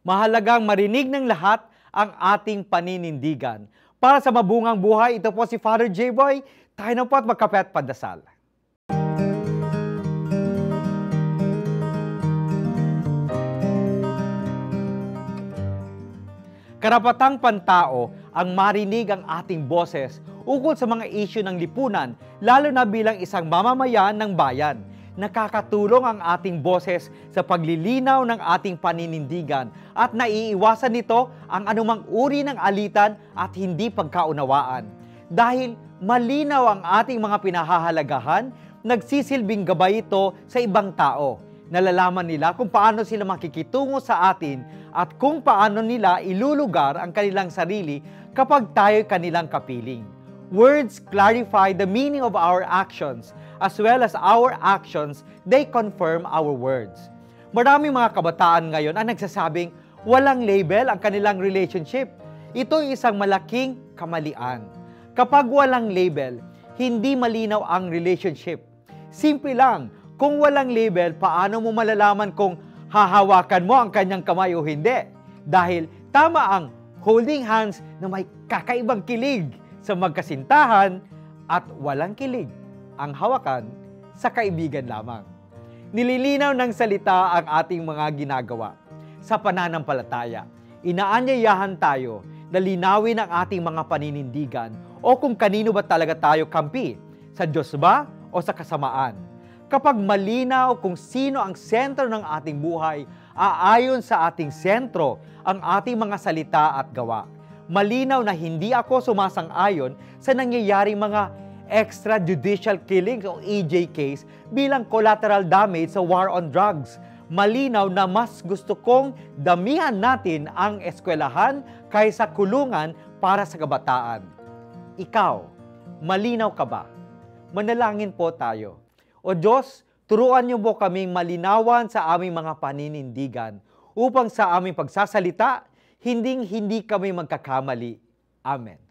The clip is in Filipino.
Mahalagang marinig ng lahat ang ating paninindigan. Para sa mabungang buhay, ito po si Father J-Boy. Tayo na po at magkape at pandasal. Karapatang pantao ang marinig ang ating boses ukol sa mga isyu ng lipunan, lalo na bilang isang mamamayan ng bayan. Nakakatulong ang ating boses sa paglilinaw ng ating paninindigan at naiiwasan nito ang anumang uri ng alitan at hindi pagkaunawaan. Dahil malinaw ang ating mga pinahahalagahan, nagsisilbing gabay ito sa ibang tao. Nalalaman nila kung paano sila makikitungo sa atin at kung paano nila ilulugar ang kanilang sarili kapag tayo kanilang kapiling. Words clarify the meaning of our actions, as well as our actions, they confirm our words. Maraming mga kabataan ngayon ang nagsasabing walang label ang kanilang relationship. Ito ay isang malaking kamalian. Kapag walang label, hindi malinaw ang relationship. Simple lang, kung walang label, paano mo malalaman kung hahawakan mo ang kanyang kamay o hindi? Dahil tama ang holding hands na may kakaibang kilig sa magkasintahan at walang kilig ang hawakan sa kaibigan lamang. Nililinaw ng salita ang ating mga ginagawa. Sa pananampalataya, inaanyayahan tayo na linawin ang ating mga paninindigan o kung kanino ba talaga tayo kampi, sa Diyos ba o sa kasamaan. Kapag malinaw kung sino ang sentro ng ating buhay, aayon sa ating sentro ang ating mga salita at gawa. Malinaw na hindi ako sumasang-ayon sa nangyayaring mga extrajudicial killings o EJ case bilang collateral damage sa war on drugs. Malinaw na mas gusto kong damihan natin ang eskwelahan kaysa kulungan para sa kabataan. Ikaw, malinaw ka ba? Manalangin po tayo. O Diyos, turuan niyo po kaming malinawan sa aming mga paninindigan upang sa aming pagsasalita, hindi kami magkakamali. Amen.